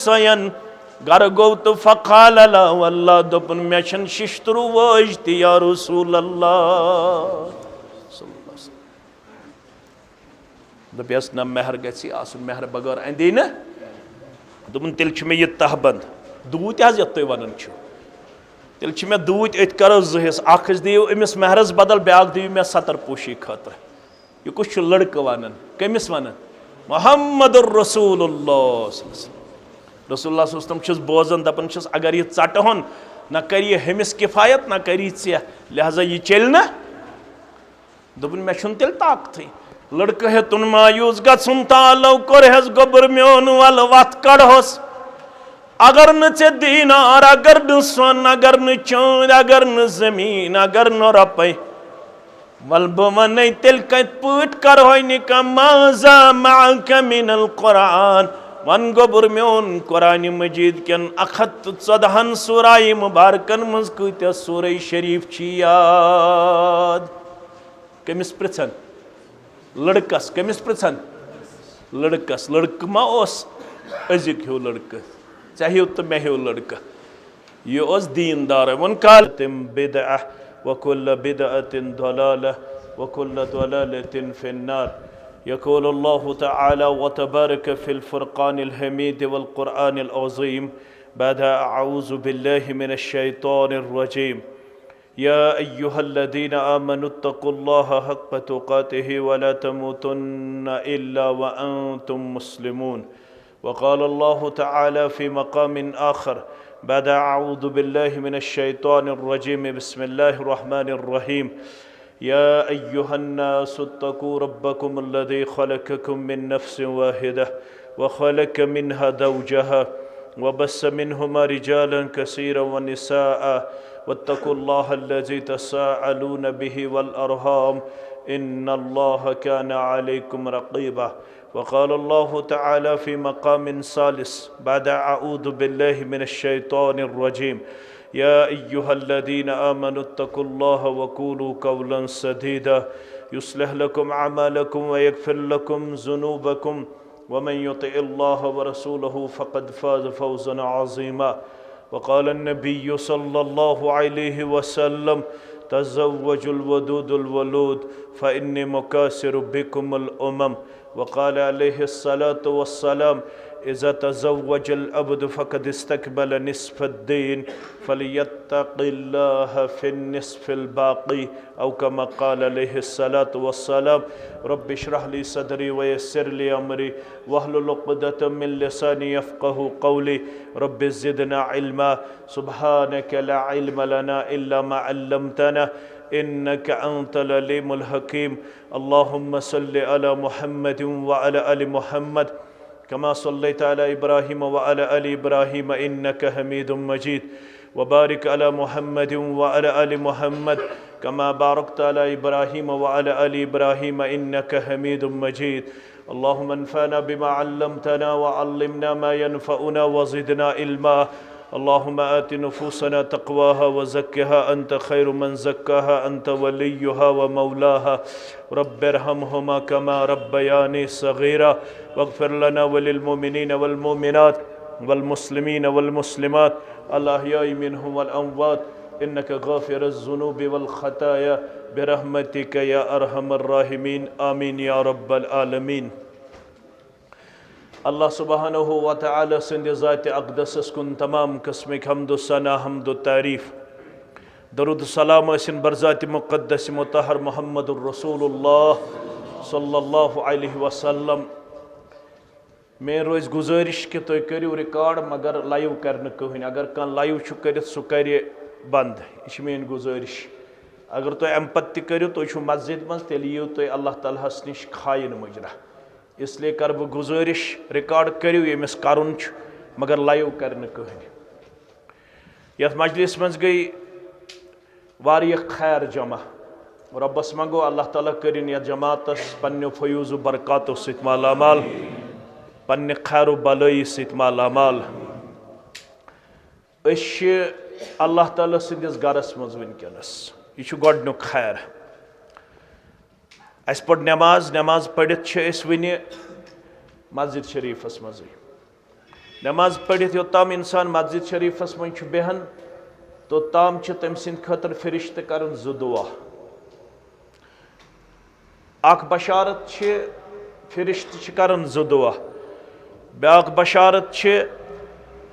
सयन गर गो तो फ़क़ाल अल्लाह दोपन मे छन शिश्तरु वज ति या रसूल अल्लाह दस ना मेहर गि आसन मेहर बगैर अंदी न दोपन तेल मे यह तहबंद दूत ये तुम वन तेल मे दूत अत करो जिस दियो अमिस मेहरस बदल ब्या दियो मे सतर पोशी खतर यह कुछ लड़कं वन कमिस वन मोहम्मदुर रसूलुल्लाह रसूलुल्लाह बोजन दपान अगर यह चट होन न कर हमिस किफायत न करी ऐ लिहाजा यह चल न दोपन मे तेल ताकत लड़क हे तुन मायूस गुन तालो कोरहस गोबर मोन वल वत कड़ोस अगर न ऐ दीनार अगर न सोन अगर न चांद अगर न जमीन अगर न रुपये वल बह वन तेल कत पट करो निका माजा मअक मिनल कुरान वन गोबर मोन कुरान मजीद कन 114 सूराए मुबारकन मज कत्या सूरह शरीफ याद कमिस पृछन लड़कस कमिस पृछन लड़कस लड़क मा अजिक हो लड़क चाहे तो मे हो लड़क यह दीनदार वन काल तिम बिदअ वकुल्ल बिदअतिन दलालह वकुल्ल दलालतिन फिन्नार यक़ूल अल्लाहु तआला व तबारक फिल फुरक़ानिल हमीद वल क़ुरआनिल अज़ीम बाद अऊज़ु बिल्लाहि मिनश शैतानिर रजीम या अय्युहल्लज़ीना आमनुत्तक़ुल्लाह हक़्क़ तुक़ातिहि व ला तमूतुन्ना इल्ला व अंतुम मुस्लिमून वक़ाल अल्लाहु तआला फ़ी मक़ामिन आख़र बाद अऊज़ु बिल्लाहि मिनश शैतानिर रजीम बिस्मिल्लाहिर रहमानिर रहीम या अय्युहन्नासु इत्तक़ू रब्बकुमुल्लज़ी ख़लक़कुम मिन नफ़्सिन वाहिदह व ख़लक़ मिन्हा ज़ौजहा व बस्स मिन्हुमा रिजालन कसीरन व निसाअ वत्तक़ुल्लाहल्लज़ी तसाअलून बिही वल अरहाम इन्नल्लाह कान अलैकुम रक़ीबा वक़ाल अल्लाहु तआला फ़ी मक़ामिन सालिस बाद अऊज़ु बिल्लाहि मिनश शैतानिर रजीम या अय्युहल्लज़ीना आमनुत्तक़ुल्लाह वक़ूलू क़ौलन सदीदा युस्लिह लकुम अमालकुम व यग़फ़िर लकुम ज़ुनूबकुम वमन युतिइल्लाह व रसूलहु फ़क़द फ़ाज़ फ़ौज़न अज़ीमा वक़ाल अन्नबिय्यु सल्लल्लाहु अलैहि वसल्लम तज़व्वजुल वदूदुल वलूद फ़इन्नी मुकासिरु बिकुमुल उमम वक़ाल अलैहिस्सलातु वस्सलाम इज़ा तज़व्वजल अब्दु फ़क़द इस्तक़बल निस्फ़द्दीन फ़लियत्तक़िल्लाह फ़िन्निस्फ़िल बाक़ी औ कमा क़ाल अलैहिस्सलातु वस्सलाम रब्बि इश्रह ली सदरी व यस्सिर ली अमरी वहलुल उक़दतम मिन लिसानी यफ़क़हू क़ौली रब्बि ज़िदना इल्मा सुब्हानका ला इल्म लना इल्ला मा अल्लमतना इन्नका अंतल अलीमुल हकीम अल्लाहुम्मा सल्लि अला मुहम्मदिन व अला आलि मुहम्मद कमा सल्लैता अला इब्राहीम व अला आलि इब्राहीम इन्नका हमीदुम मजीद व बारिक अला मुहम्मदिन व अला आलि मुहम्मद कमा बारकता अला इब्राहीम व अला आलि इब्राहीम इन्नका हमीदुम मजीद अल्लाहुम्मा अन्फ़अना बिमा अल्लमतना व अल्लिमना मा यनफ़अुना व ज़िदना इल्मा अल्लाहुम्मा आति नुफूसना तक़वाहा व ज़क्किहा अंत खैरु मन ज़क्काहा अंत वलियुहा व मौलाहा रब्बिरहमहुमा कमा रब्बयानी सग़ीरा वग़फ़िर लना वलिल मुमिनीन वल मुमिनात वल मुस्लिमीन वल मुस्लिमात अल अहयाइ मिनहुम वल अमवात इन्नका गाफ़िरुज़ ज़ुनूबि वल ख़ताया बिरहमतिका या अरहमर राहिमीन आमीन या रब्बल आलमीन। अल्लाह सुब्हानहु व तआला सिंध ज़ात अक़दस कुन तमाम किस्मिक हम्दु सना हम्दु तारीफ़ दरूद सलाम असिन बरज़ात मुक़द्दस मुतहर मुहम्मदुर रसूलुल्लाह सल्लल्लाहु अलैहि वसल्लम। मेरी रोज़ गुजारिश कि तुम करियो रिकॉर्ड मगर लाइव कर कहें अगर कह लाइव कर सह कर बंद यह मेरी गुजारिश अगर तुम अम पे करो तुम मस्जिद मज तेल यीव तुम अल्लाह तालाहस निश खाइन मुजरा इसलिए कर बह गुजारिश रिकॉर्ड करियो यमिस करुन मगर लाइव कर कहें। यथ मजलिस मज गई वारिया खैर जमा रब्बस मंगो अल्लाह ताला करिन यथ जमातस पन्ने फयूज़ बरकातो सत मालामाल पन्ने खैर बलई सत मालामाल। अल्लाह ताला सिंदिस गरस मज वनकस यह गोडनुक खैर अस पढ़ नमाज नमाज पढ़ित वन मस्जिद शरीफस मज नमाज पढ़ित योत्ताम इंसान मस्जिद शरीफस मं बेहन तोत्ताम तम सद खतर फरिश्त करन जु दुआ। अख बशारत फरिश्त करन जु दुआ। ब्याक बशारत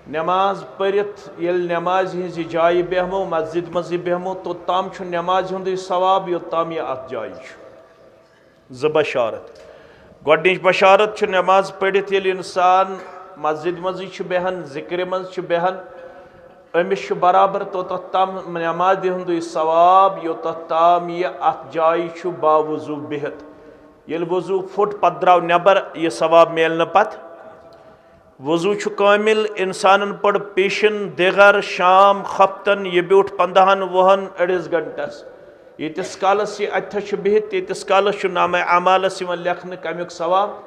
नमाज पढ़ित येल नमाज हज जाय बेहमो मस्जिद मज बेहमो तोत्ताम नमाज हुंद सवाब योत्ताम यह अत जाय ज बशारत। गोडनिच बशारत नमाज पढ़ित येल इंसान मस्जिद मज बेहन जिक्र मज बेहन अमिस बराबर तोतम नमाज हुंद सवाब योतम यह अत जाय बावजू बिहत। येल वजू फुट पत द्राव नबर यह सवाब मेल पत। वजू कामिल इंसान पड़ पेशन दिगर शाम खफ्तन यह ब्यूठ 15 वहन अड़िस घंटस यीतिस कालस यह अथ बिहत तीतिस कालस नाम अमालस लेखन कमुक सवाब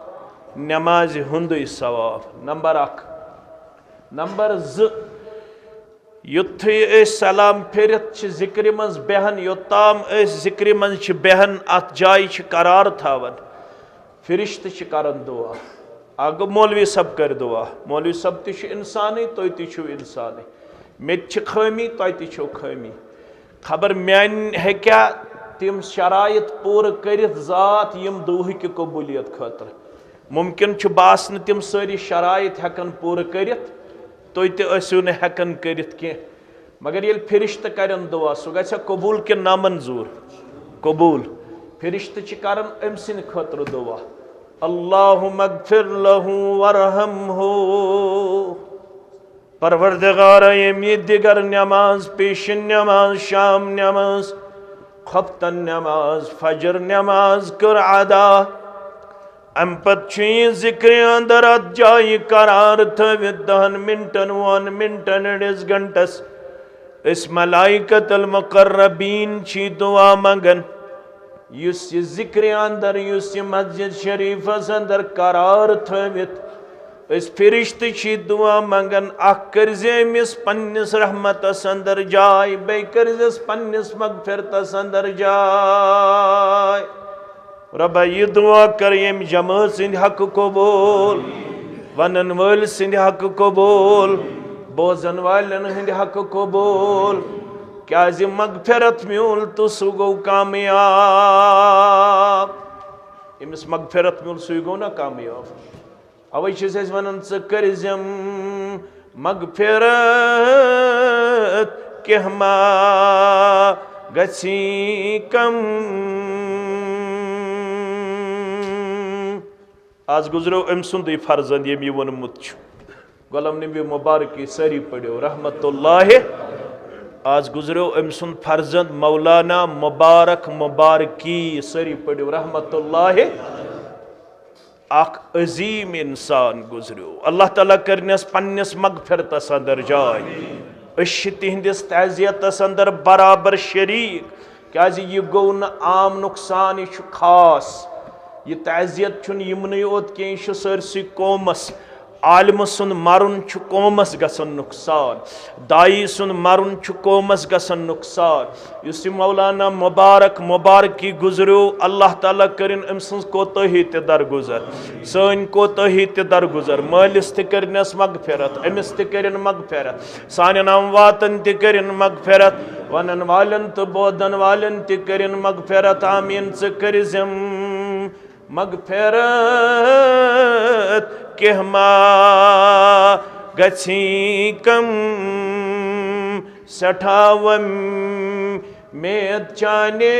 नमाज हुंद सवाब। नंबर 1। नंबर 2 युथे सलाम फेरित जिक्र मज बेहन योत्ताम जिक्र मज बेहन अत जाय करार थावन फरिश्त करन दुआ। अग मौलवी सब कर दुआ। मौलवी सब ति इंसान तुम तु इंसान मे खामी तुम खामी खबर मान हेक्या तिम शराइत पूर कर ज़ात यम दुह कि कबूलियत खतर मुमकिन बासन तिम सारी शराइत हेकन पूर कर तुम तु हेकन कर मगर ये फरिश्त करन दुआ सह ग कबूल कि ना मंजूर कबूल। फरिश्त करन अम सद खतर दुआ अल्लाहुम्मा अग़फिर लहू वरहमहू। परवरदिगार ये दिगर नमाज पेशन नमाज शाम नमाज खफ्तन नमाज फजर नमाज कर अदा अम पत जिक्र अंदर अत जाय करार थवित 10 मिनटन 1 मिनटन अड़िस घंटस इस मलाइकतुल मुक़र्रबीन दुआ मंगन युस जिक्र अंदर युस मस्जिद शरीफस अंदर करार थवित इस फरिश्त दुआ मंगन अख करमिस पन्निस रहमतस अंदर जाय बे करजस पन्निस मगफिरतस अंदर जाय। रब्बा यह दुआ कर यम जमात सिंध हक कबूल वनन वाल सिंध हक कबूल बोजन वालन हिंद हक कबूल क्या मगफिरत म्यूल तो सह गो कामयाब। इमिस मगफिरत म्यूल सह गो ना कामयाब। अवै वन कर्जम मगफिरत कहमा गसी कम। आज गुजरो अम सुंद फर्जंद यम यह वोनमुत गुलाम नबी मुबारक सारी पढ़ो रहमतुल्लाह। आज गुजरो अम सुंद फर्जंद मौलाना मुबारक मुबारकी सारी पढ़ो रहमतुल्लाह। अख अजीम इंसान गुजरो अल्लाह ताला करनस पन्निस मगफिरतस अंदर जाय तिहंदिस तज़ियतस अंदर बराबर शरीक क्या यह गो न आम नुकसान यह खास यह तज़ियत यमन योत कह सरसी कौमस। आलिम सुन मरुन कौमस गसन नुकसान दाई सुन मरुन कौमस गसन नुकसान। इस मौलाना मुबारक मुबारकी गुजरो अल्लाह ताला करिन अम सज कोताही ते दरगुजर सन कोताही ते दरगुजर मालिस ते करनस मगफिरत अमिस ते करिन मगफिरत सानन अमवातन ते करिन मगफिरत वनन वालन तो बोदन वालन ते करिन मगफिरत आमीन से करिजम मगफिरत कहमा गसी कम सठावम में चाने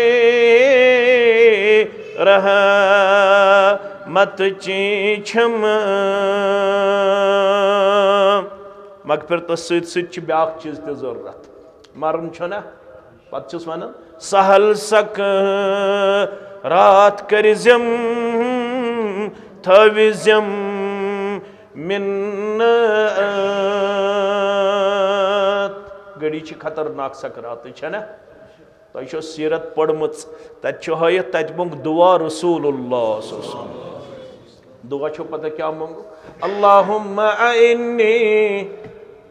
रह मत चीछम। मगफिरत सत ब्याक चीज ते जरूरत मरन छना पत वन सहल सक रात करिजम थविजम मिन्नत। गड़ी खतरनाक सकरात छना तुम सीरत पढ़मत तत हयत तत मंग दुआ रसूलुल्लाह दुआ छो पता क्या मंगो अल्लाहुम्मा इन्नी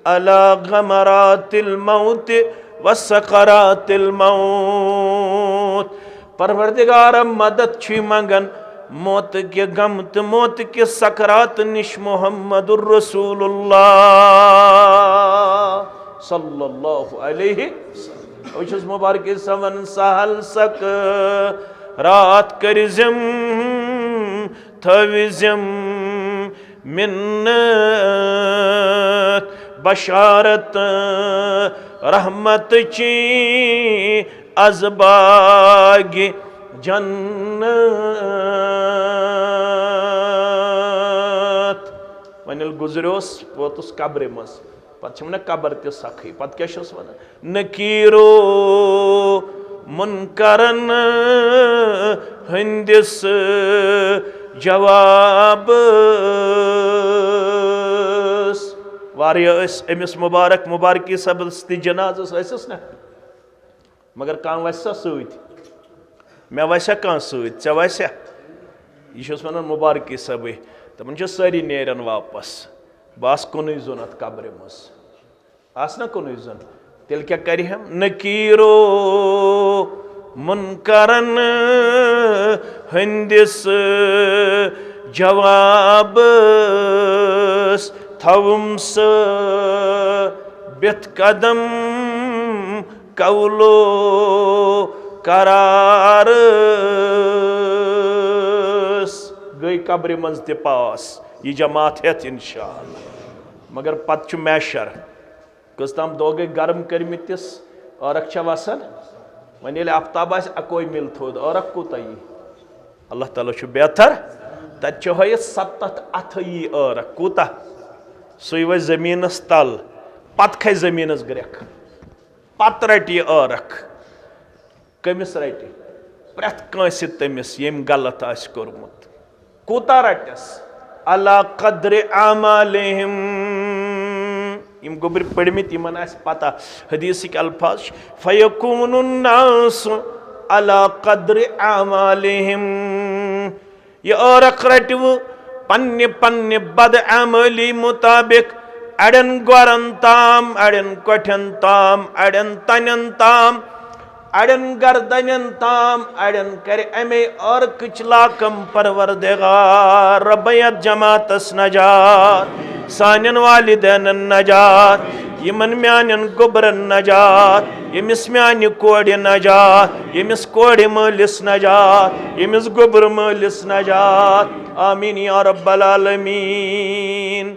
अला गमरातिल मौत व सकरातिल मौत। परवरदिगार मदद छी मंगन मौत के गम तो मौत के सकरात निश मोहम्मदुर रसूलुल्लाह सल्लल्लाहु अलैहि वसल्लम मुबारक सवन सहल सक रात करिजम थविजम मिन्नत बशारत रहमत ची अज़बाग जन्नत वनिल गुजरोस वोतुस कब्र मस पत न कब्र ते सखी पत क्या वन नकीरो मुनकरन हंदिस जवाब अमिस मुबारक मुबारकी सबस जनाजस न मगर कह वसा सत मे वसा कह सत वसा यह वन मुबारकी सब तमन सारी नेरन वापस बस कुन जोन अत कब्र मज आस ना कुन जोन तेल क्या कर हम नकीरो मुनकरन हंदिस जवाब थवम बिथ कदम कौलो करार गई कब्र मज ते पास यह जमात हेत इंशाअल्लाह मगर पत मैशर कस तम दो गई गर्म करमिस औरक वसन वन ये आफ्ताब अकोई मिल थोद औरक कूत यी अल्लाह ताला बेहतर तत हयत 7 अथ यी औरक कूत सु वह जमीनस तल पत ख जमीनस ग्रेख पत रट यह औरक कमिस रट प्रेथ कंस तमिस यम गलत आस कोरमुत कूता रटस अला कद्र आमालिहिम यम गोबर पढ़मित यमन आस पता हदीसिक अल्फाज फयकुनुन नास अला कद्र आमालिहिम यह औरक रटव पन्ने पन्ने बद अमली मुताबिक अड़न ग्वरन ताम अड़न कोठन ताम अड़न तनन ताम अड़न गर्दन ताम अड़न कर अमे और किचलाकम परवरदिगार रब्बयत जमातस नजात सानन वालिदैन नजात यमन म्यानन गोबरन नजात यमिस म्यान कोड़ नजात यमिस कोड़ मलिस नजात यमिस गोबर मलिस नजात आमीन या रब्बल आलमीन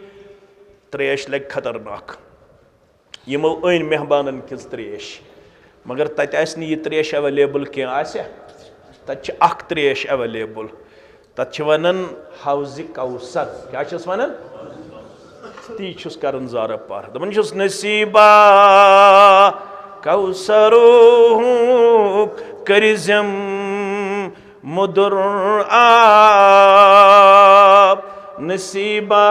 त्रेश लग खतरनाक यमो अन मेहमानन किस त्रेश मगर तत यह त्रेश एवेलेबल क्या तत त्रेश एवेलेबल तत वनान हौज कौसर क्या वन ती कर ज़ार पार दपन नसीबा कौसरो करिजम मुदुर आब नसीबा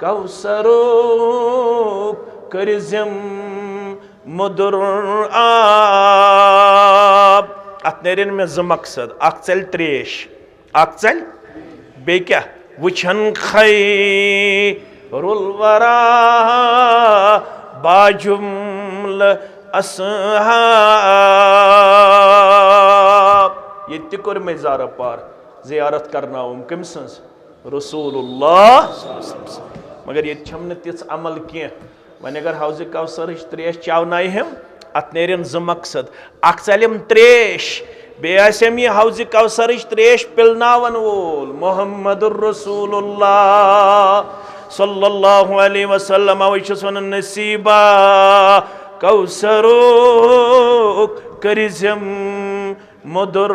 कौसरो करिजम मुदुर आब अत नेरन में ज मकसद अख चल त्रेश अख चल बे क्या वुछन खैरुल वरा बाजुमल असहाब ये कोर में ज़ारा पार ज़ियारत करना कम सज रसूलुल्लाह मगर ये छम न तिस अमल क्या वन अगर हौज कौसर त्रेश चावनाय हम अत नेरन ज मकसद अख चलम त्रेश बेम यह हौज कौसर त्रेश पिलनावन वोल मोहम्मदुर रसूलुल्लाह सल्लल्लाहु अलैहि वसल्लम वन नसीबा कौसरो करिजम मुदुर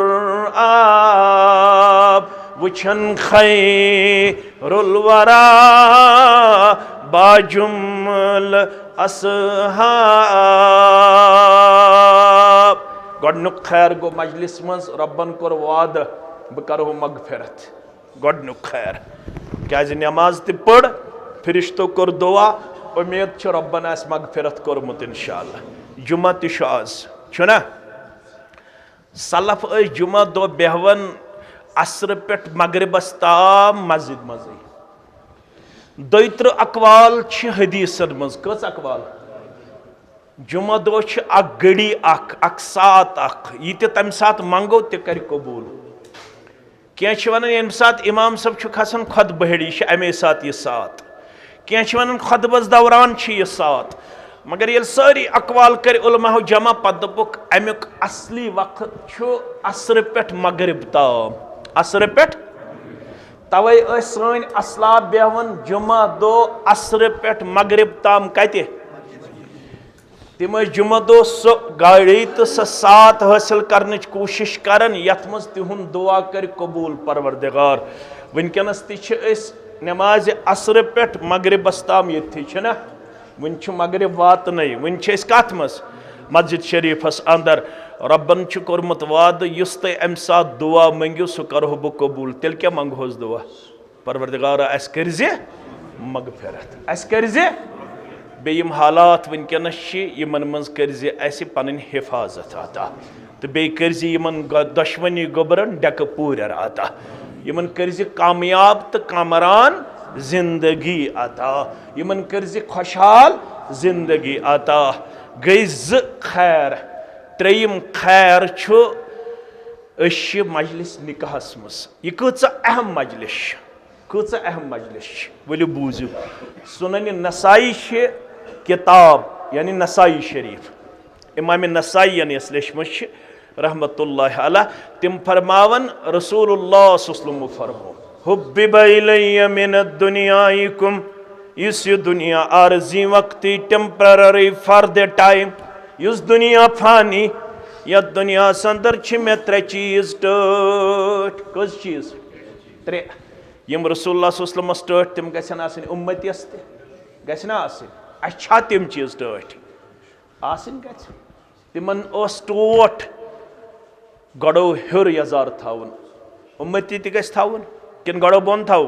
आब वुछन खैरुल वरा बाजुमल असहाब गोडनुक खैर गो मजलिस मज रब्बन कोर वाद बह करो मगफिरत गोडनुक खैर क्या नमाज त पढ़ फरिश्तो कोर दुआ उम्मीद रब्बन आस मगफिरत कोरमुत इंशाअल्लाह जुमा त आज छुना सलफ जुमा दो बेहवन असर पे मगरिबस ताम मस्जिद मजे दोत्र अकवाल हदीसन मज कस अकवाल जुमा दो अख घड़ी अख सात अख यह तम सात मंगो त कर कबूल कह वन सात इमाम सब खसान खुद बहड़ी अमे सात यह सात कह वन खुतबस दौरान यह सात मगर ये सारी अकवाल कर उलमा जमा पत दोपुक अमुक असली वक्त असर पे मगरिब ताम असर पे तवे सन असलाफ बेहवन जुमा दो असर पे मगरिब ताम कत तिम जुमा दो सो गाड़ी तो सो सात हासिल करने कोशिश करन यथ मज तिहुंद दुआ कर कबूल परवरदिगार वनकनस नमाज असर पे मगरिबस ताम ये ना वन मगरिब वातन वन कत मज मस्जिद शरीफस अंदर रबन कोर्मुत वाद युस तुम अम सात दुआ मंगो सह करो बह कबूल तेल क्या मंगोस दुआ परवरदिगार अस कर मगफिरत अस कर बेम हालात वनकनस मज कर पन हिफाजत अता तो बे कर दुश्मनी गोबरन डेक पूर अता यमन कर कामयाब तो कामरान जिंदगी अता यमन कर खुशहाल जिंदगी अता गई खैर त्रेयम खैर मजलिस निकाहस मज यह कूचा अहम मजलिस वलु बूझू सुनन नसाई किताब यानी नसाई शरीफ इमाम नसाई यस लेशमस रहमतुल्लाह अलैह तिम फरमावन रसूलुल्लाह सल्लल्लाहु अलैहि वसल्लम फरमो हुब्बिबा इलैया मिन दुनियाइकुम इस दुनिया आरजी वक्ती टेम्पररी फॉर द टाइम इस दुनिया फानी या दुनिया अंदर मे त्रे चीज टट कस चीज त्रे यम रसूलुल्लाह सल्लल्लाहु अलैहि वसल्लम टट तिम गसन आसिन उम्मतियस ते गसन आसिन अच्छा तिम चीज टट आसिन गछ तिमन ओस टोट गड़ो हेर यजार थावन उम्मती ते गछ थावन किन गड़ो बोन थाव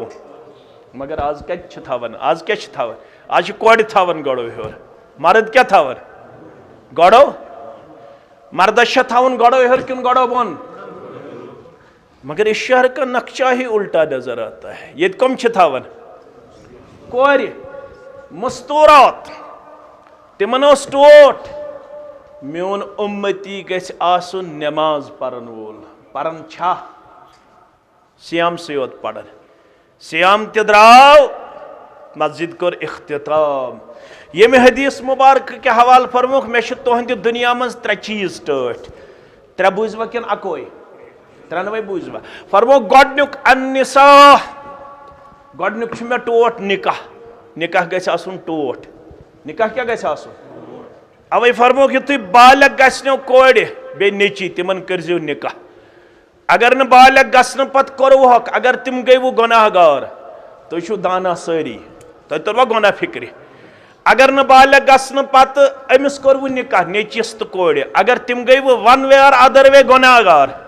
मगर आज क्या थावन आज क्या थावन आज कोड़ थावन गड़ो हेर मर्द क्या थावन गड़ो मर्दश थावन गड़ो हेर किन गड़ो बोन मगर इस शहर का नक्शा ही उल्टा नजर आता है ये कम थावन कोर मस्तूरात तिमन टोट मोन उम्मती गछ आसुन नमाज परन वोल परन छा सियाम से योत पड़न सियाम ते द्राव मस्जिद कोर इख्तिताम ये हदीस मुबारक के हवाल फरमुख मे तुहंद दुनिया मज त्रे चीज टट त्रे बूझवा किन अकोई त्रेनवे बूझवा फरमो गोडनुक अन्निसा गोडनुक मे टोट निकाह निकाह गछ आसुन टोट निकाह क्या गछ आसुन अवे फरमो यु बालक गो कोड़ बे नेची तिमन करजो निकाह अगर न बालक गसन पत कोरवहक अगर तिम गई वो गुनाहगार तो दाना सारी तो तरवा गुना फिक्र अगर न बालक गसन पत अमिस कोरव निकाह नेचिस तो कोड़ अगर तिम गई वो वन वे और अदर वे गुनाहगार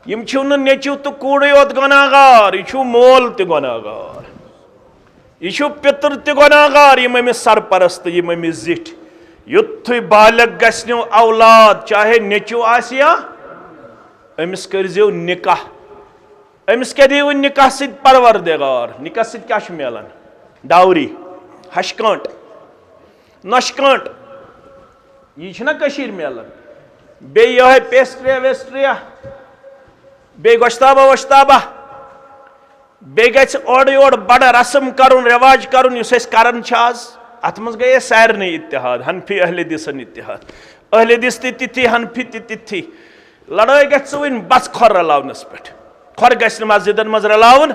यम नेचु तो कूड़ योत गुनाहगार यह मोल तो गुनाहगार यह पितर तो गुनाहगार यम अमिस सरपरस्त यम अमिस जिठ युत्थु बालक गस्नो औलाद चाहे नेचु आसिया अमिस करजो निकाह अमिस क्या दियो निकाह सिद परवरदिगार निकाह सिद क्या मिलान डावरी हशकांट नशकांट यह ना कशीर मिलान बे यह पेस्ट्रिया वेस्ट्रिया बे गोश्ताबा वोश्ताबा बे गछ ओड़ योड़ बड़ रस्म करुन रिवाज करुन युस करन आज अत मज गए सारे इत्तेहाद हनफी अहले दिसन इत्तेहाद अहले दिस तिथि हनफी तिथि लड़ाई गन बस खोर रलावनस पे खोर गस मस्जिदन मज रलावन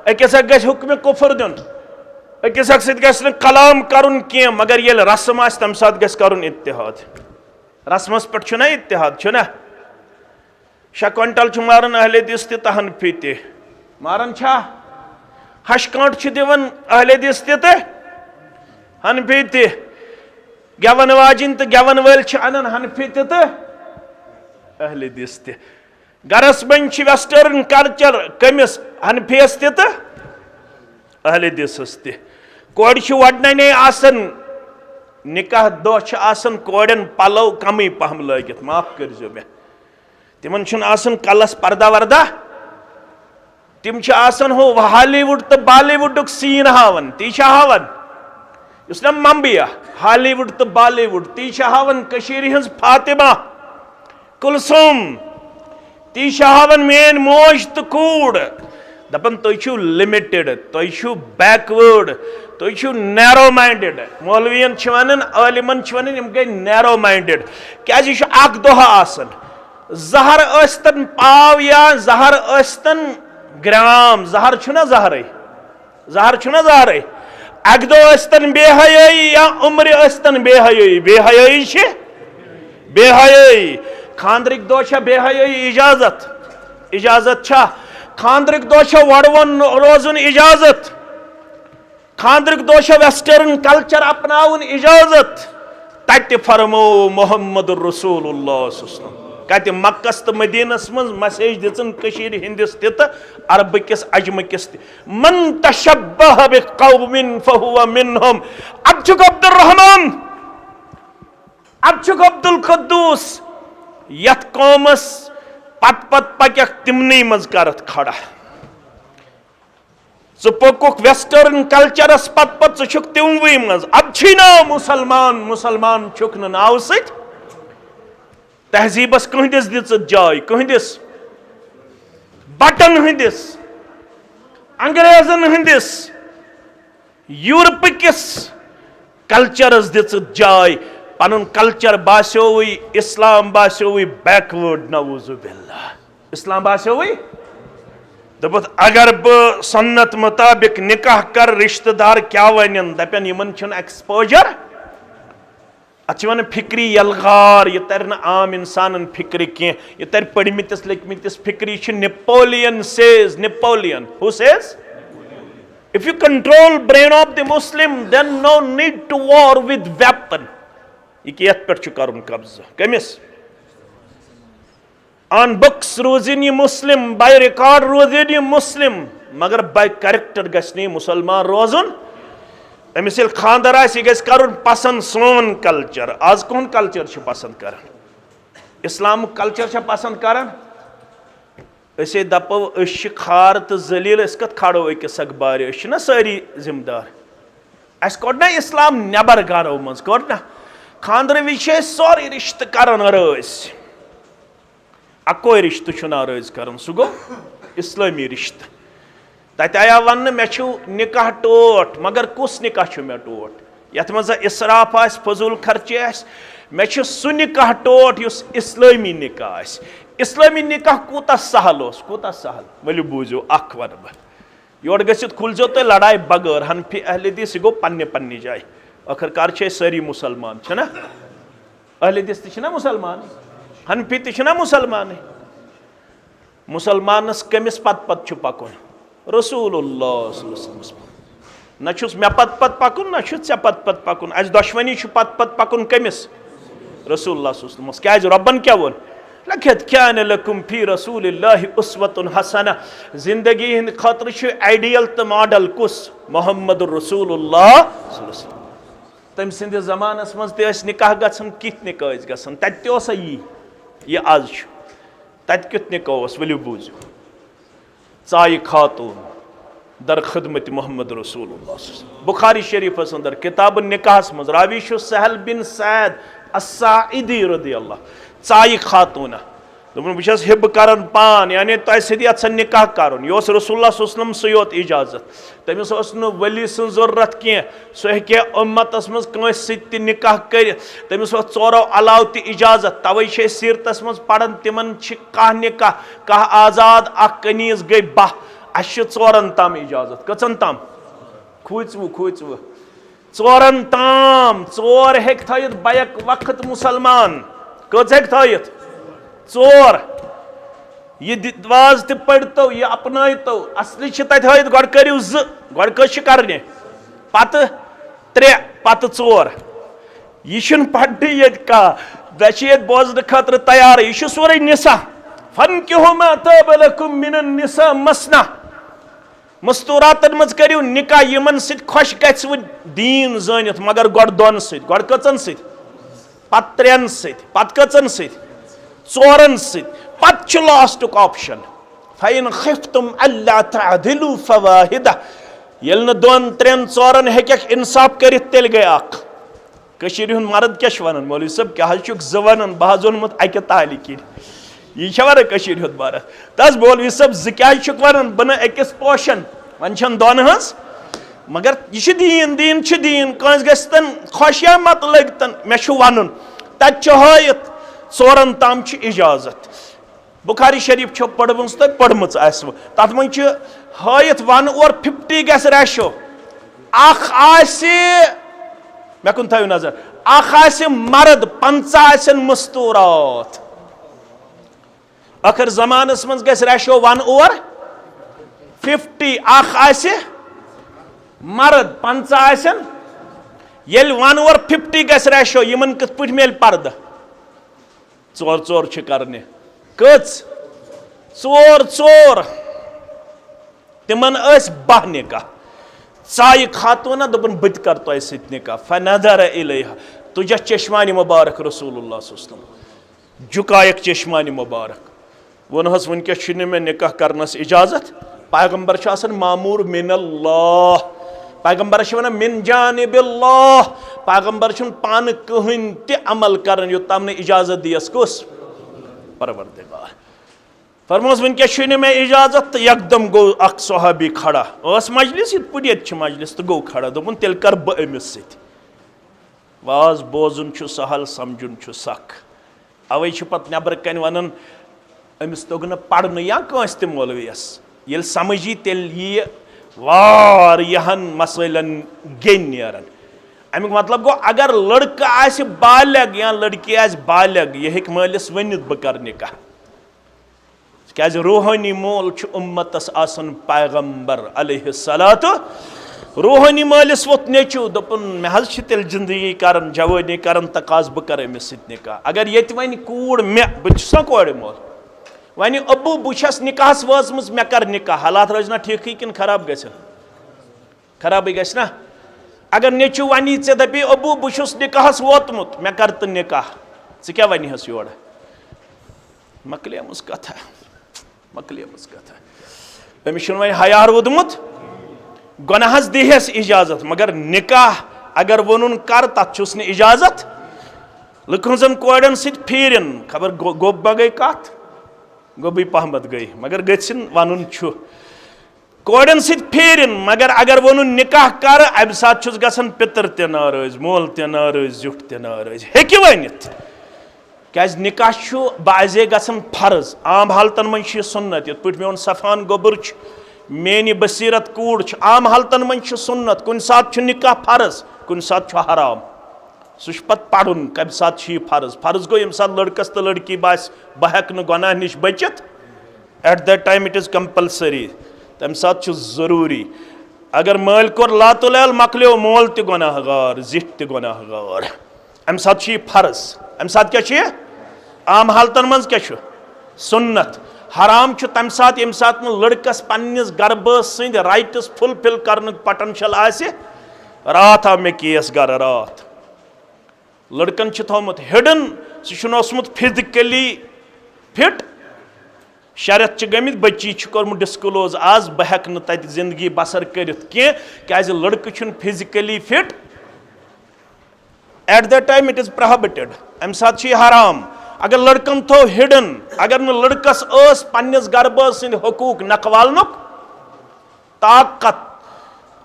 अकिस गस हुक्म कुफर दिन अकिस सत कलाम करुन कह मगर ये रस्म आ तम सात गस करुन इत्तेहाद रस्मस पे ना इत्तेहाद ना 6 क्विंटल मारन अहले दिस तो हनफी ते मारन हशकांट दिवन अहले दिस ते हनफी ते गवन वाजिन तो गवन वल अनन हनफी ते अहले दिस ते गरस बन वेस्टर्न कल्चर कमिस हनफीस ते अहले दिसस ते कोड़ वडने आसन निकाह दो कोड़न पलव कम पहम लगित माफ करजो मे तिमन कलस पर्दा वर्दा तिम हो हॉलीवुड तो बॉलीवुड सीन हावन ती हावन इस मम्बिया हॉलीवुड तो बॉलीवुड ती हावन कशीर हज फातिमा कुलसुम ती हावन मेन मोज तो कूड़ दपन तुम लिमिटेड तुम बैकवर्ड तुम नैरो माइंडेड मौलवियन वन आलिमन वन गई नैरो माइंडेड क्या दोह आसन जहर अस्तन पाव या जहर अस्तन ग्राम जहर छुना जहर जहर अक दो अस्तन बेहयाई या उम्र अस्तन बेहयाई बेहयाई खानद्रिक दो बेहयाई इजाजत छा खानद्रिक दो वड़वन रोजुन इजाजत खानद्रिक दो वेस्टर्न कल्चर अपनाउन इजाजत तत फरमो मोहम्मद रसूलुल्लाह कत मक्कस तो मदीनस मज मैसेज दिचन कशीर हिंदिस त अरबकिस अजमकिस मन तशब्बह बिकौमिन फहुव मिनहुम अब छुक अब्दुल रहमान अब छुक अब्दुल कुद्दूस यत कौमस पत पक तिमनी मज करत खड़ा पुक वेस्टर्न कल्चरस पत छुक तिमवी मज अब छी नाव मुसलमान मुसलमान छुक नाव सत तहजीबस कहदिस दिस जाय कहदिस बटन हंदिस अंग्रेजन हंदिस यूरोप किस कल्चरस दिस जाय पनुन कल्चर बास्योवी इस्लाम बास्योवी बैकवर्ड नवुजुबिल्लाह इस्लाम बास्योवी दपत अगर ब सन्नत मुताबिक निकाह कर रिश्तेदार क्या वन दपन यमन छन एक्सपोजर अचवन फिक्री यलगार यह तर न आम इंसान फिक्र कह यह तर पढ़मितिस लिखमितिस फिक्री Napoleon says Napoleon who says if you control brain of the Muslim then no need to war with weapon यह पे करन कब्जा कमिस on books रोजिन यह मुस्लिम by record रोजिन यह मुस्लिम मगर by character गश्नी मुसलमान रोजुन अमिस खानदर कर पसंद सोन कल्चर आज कौन कल्चर पसंद कर इस्लाम कल्चर पसंद कर दपो खार तो जलील कत खड़ो अकिस अखबार ना सारी जिम्मेदार अस कोड ना इस्लाम नबर गरो मज कोड ना खानदर विज सोरे रिश्त कर रज अको रिश्त रज कर सह गो इस्लामी रिश्त तत आया वन मे निकाह टोट मगर कुस निकाह मे टोट यथ मज इसराफ आस फजूल खर्चे आस मे सह निकाह टोट युस इस्लामी निकाह इस्लामी निकाह कूता सहल वलु बूझो अख वन बह योर गसित खुलजो तो लड़ाई बगैर हनफी अहल हदीस गो पन्ने जाय आखिरकार सारी मुसलमान छना अहल हदीस तना मुसलमान हनफी तना मुसलमान मुसलमानस कमिस पत पकुन रसूलुल्लाह न मे पत पकुन न ऐ पत पकुन अस दुश्मनी पत पकुन कमिस रसूलुल्लाह क्या रब्बन क्या वोन लखत कान लकुम फी रसूलिल्लाहि उस्वतुन हसना जिंदगी हिंद खतर आइडियल तो मॉडल कुस मोहम्मद रसूलुल्लाह तम सिंद जमानस मज त निकाह गसन कित निकाह गसन तत यह आज तत कित निकाह वलु बूझो चाय खातून दर खदमत मोहम्मद रसूलुल्लाह बुखारी शरीफ अंदर किताब निकाहस मज रावी सहल बिन सैद अस्साइदी रदियल्लाह चाय खातून दोपन बस हिब करन पान यानी तह सत निकाह कर यह रसूलुल्लाह सल्लल्लाहु अलैहि वसल्लम इजाजत तमिस वली सं जरूरत कह सह हे उम्मतस मज कस निकाह कर तमिस चोरो अलाव त इजाजत तवे सीरतस मज पढ़न तिमन कह निकाह कह आजाद कनीज गई बाह अस चोरन ताम इजाजत कचन ताम खूचव चोरन ताम चोर हेक थयत बैक वक्त मुसलमान कच हेक थयत चोर यह वाज त पढ़तो यह अपनो असली तथ गो करू गो कर पत त्रे पत चोर यह पढ़ने ये कह बोजन खतर तैयार यह सोरे निसा फनकिहु मा ताब लकुम मिनन निसा मसना मस्तूरातन मज करियो निकाह यमन सत खुश गछ दीन जानित मगर गो दोन सत गो कचन सत पत त्रेन सत पत कचन सत चोरन सत पत लास्टुक ऑप्शन फइन खिफ्तुम अल्ला तअदिलु फवाहिदा यल न दोन त्रेन चोरन हेक इंसाफ करित तेल गए अख कशीर हुन मर्द क्या वन मौलवी सब क्या ज वन बह ओनमुत अक ताली कि यह छा कशीर हुद बारह तस मौलवी सब ज़ वन बन अकिस पोशन वन दोन हज मगर यह दीन दीन दीन कंस गन खुश या मत लगतन मे वन तत हयत चोरन तम इजाजत बुखारी शरीफ छो पढ़म तो पढ़म तथ मन हयत 1 और 50 गस रेशो मे कुन थो नजर मर्द 50 मस्तूरात आखिर जमानस मज गस रेशो 1 और 50 मर्द 50 येल 1 और 50 गस रेशो यमन कत पठ मेल पर्द चोर चोर करने कच चोर चोर तिमन बह निकाह चाय खातून दोपन बत कर तो निकाह फनदर इलैहा तुझा चश्मानी मुबारक रसूलुल्लाह सल्लल्लाहु अलैहि वसल्लम झुकायक चश्मानी मुबारक वनहस वनकस मे निकाह करनस इजाजत पैगंबर मामूर मिनल्लाह पैगंबर वन मिन जानिबिल्लाह पैगंबर पान कहन त अमल कर योत्तम ने इजाजत दियस कुस परवरदिगार फरमोस वनकस मे इजाजत तो यकदम गो अख सहाबी खड़ा मजलिस पुडियत मजलिस तो गो खड़ा दोपन तेल कर बह अमिस सत वाज बोजुन सहल समझुन सख अवे पत नबर कन वन अमिस तोग न पढ़न या कंस त मौलवियस ये समझी तेल यह वारियाहन मसलन गेन नेरन अमुक मतलब गो अगर लड़का आसि बालिग या लड़की आसि बालिग यह हेक मालिस वनित बह कर निकाह क्या रूहानी मोल उम्मतस आसन पैगंबर अलैहिस्सलातु रूहानी मालिस वोत नेचू दोपन मे हज तेल जिंदगी करन जवानी करन तकाज बह कर अमिस सत निकाह अगर ये वन कूड़ मे बह कोड़ मोल वन अबू बहुत निकाहस वाजम मे कर निकाह हालात रोजना ठीक कि खराब गन खराब गना अगर नेचू वन ऐ दपी अबू बहुत निकाहस वोतमुत मे कर तो निकाह क्या वन योर मकलियमस कथा मकलियमस कथा अमिस वन हया रोदमुत गुनाहस दिहस इजाजत मगर निकाह अगर वोन कर तथ इजाजत लुकन कोड़न सत फिरन खबर गोब गई कत गोबी पहमत गई मगर गन वन कोड़न सत फिरन मगर अगर वोन निकाह कर अम सात गसन पितर त नाराज मोल त नाराज जुट त नाराज हेकि वनित क्या निकाह बाजे गसन फर्ज आम हालतन मन सुन्नत ये पे मे सफान गोबर मेनी बसीरत कूड़ आम हालतन मन सुन्नत कुन सात निकाह फर्ज कुन सात हराम सह पत पढ़ुन कम सात फर्ज फर्ज गो यम सात लड़कस तो लड़की बास बह हेक गुनाह निश बचित at that time it is compulsory तम सात जरूरी अगर माल कोर लातुल मकलो मोल त गुनाहगार जिट त गुनाहगार अम सात फर्ज अम सात क्या आम हालतन मज क्या सुन्नत हराम तम सात यम सात लड़कस पन्निस गरबस सद राइट्स फुलफिल कर पोटेंशियल आसे रात आव मे केस गर रात लड़कन थोमुत हिडन सह फिजिकली फिट शरत गमित बच्ची कोर्मुत डिस्क्लोज आज बह हेक तत जिंदगी बसर कर क्या लड़क physically fit at that time it is prohibited अम सात हराम अगर लड़कन थो हिडन अगर न लड़कस पन्निस गरबस सद हकूक नखवालन ताकत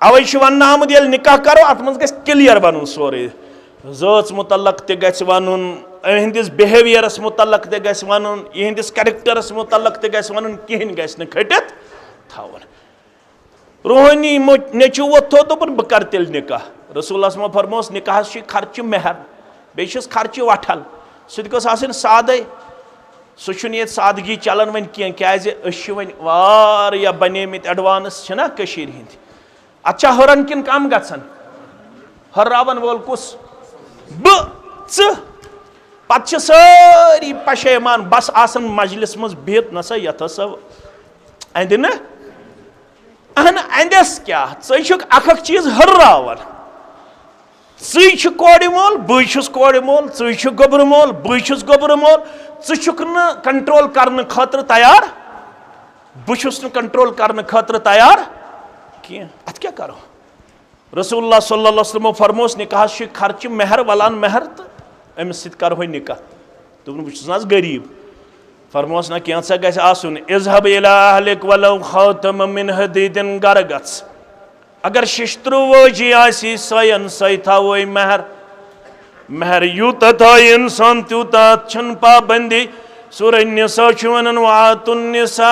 अवे वन आमुद ये निकाह करो अत मज गस क्लियर वन सोरे ज़ात मुतल्लक ते गस वनुन इहंदिस बिहेवियरस मुतल्लक ते गस वनुन इहंदिस कैरेक्टरस मुतल्लक ते गस वनुन किहन गस न खटित थावन रूहानी नेचू वो थो दोपन बह कर तेल निकाह रसूलुल्लाह फरमोस निकाह खर्च मेहर बेस खर्च वठल सह गस आसन सादे सह ये सादगी चलान वन क्या वन वारिया बनेमित एडवांस छना कशीर हिंद अच्छा हुरन किन कम गसन हर्रावन वोल कुस पत सारी पशेमान बस आसन मजलिस मज बिहत नसा यथ सब अंद न अहन अंदस क्या अख चीज हर्रावन च कोड़ मोल बस कोड़ मोल च गोबर मोल बस गोबर मोल च कंट्रोल करने खतर तैयार बस कंट्रोल करने खतर तैयार कह अत क्या करो रसूलुल्लाह सल्लल्लाहु अलैहि वसल्लम फरमोस निकाह खर्च मेहर वलान मेहर तो अमिस सत करो निकाह दोपन बस गरीब फरमोस ना कैसा गस आसुन इज़हब इला अहलिक वलौ खातम मिन हदीदिन गर गस अगर शिश्त्रु वोजी आसी सयन सय थावोय महर यूता था इंसान त्यूता छन पाबंदी सूरह निसा छ वनन वातुन निसा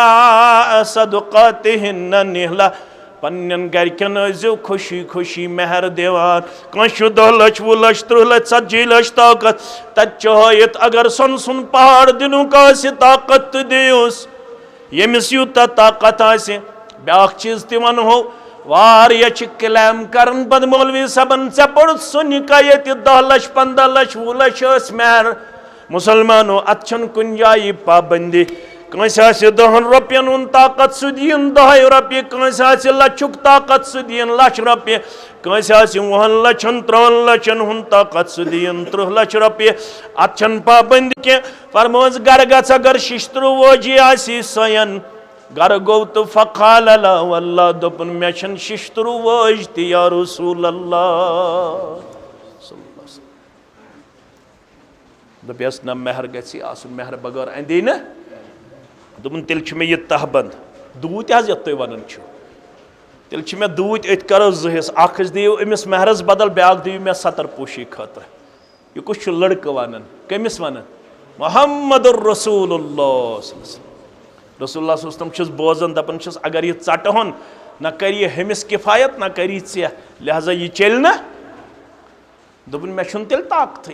सदक़ातिहिन्न निहला पन्नन गरकन जो खुशी खुशी महर दिवान कह 10 लक्ष 20 लक्ष 30 लक्ष 40 लक्ष ताकत तत अगर सन सुन पहाड़ दिनु का ताकत दियोस यमिस यूता ताकत आसे ब्याक चीज ति वन हो वारिया क्लैम करन बद मौलवी सबन से पड़ सुन का ये 10 लक्ष 15 लक्ष 20 लक्ष महर मुसलमानो अच्छन कुन जाई पाबंदी कंस 10 रुपयन उन ताकत सुदियन 10 रुपये कंस लक्षुक ताकत सुदियन लक्ष रुपये कंस 20 लक्षन 3 लक्षन हुन ताकत सुदियन 30 लक्ष रुपये अच्छन पाबंदी के फरमोज गर गस अगर शिश्त्रु वोजी आसी सयन गर गो तो फकाल वल्लाह दोपन मे छन शिश्त्रु वोज ति या रसूल अल्लाह दस ना महर गसी आसुन महर बगैर अंदे न दोपन तेल मे यह तहबंद दूत ये तुम वन तेल मे दूत अत करो जहिस अख दियो अमिस महरस बदल ब्याक दियो मे सतर पोशी खतर यह कुछ लड़कं वन कमिस वन मोहम्मदुर रसूलुल्लाह रसूलुल्लाह बोजन दपान अगर यह चटहन न कर हमिस किफायत न करी ऐ लिहाजा यह चल न दोपन मे तेल ताकत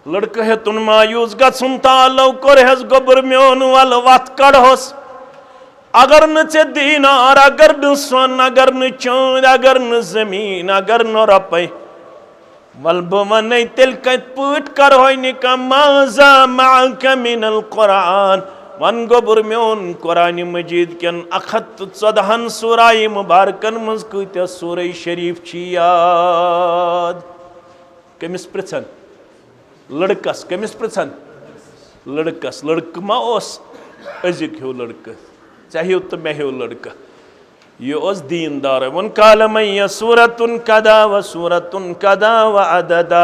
लड़क है तुन मायूस गुन तालो कोरहस गोबर मोन वल वत कड़ोस अगर न चे दीनार अगर न सोन अगर न चांद अगर न जमीन अगर न रुपये वल बह वन तेल कत पट करो निका माजा माक मिनल कुरान वन गोबर मोन कुरान मजीद कन 114 सूराए मुबारकन मज कत्या सूरह शरीफ याद कमिस पृछन लड़कस कमिस पृछन लड़कस लड़क मा अजिक हो लड़क चाहे तो मे हो लड़क यह दीनदार वन काल मैया सूरतुन कदा व सूरतुन कदा व अददा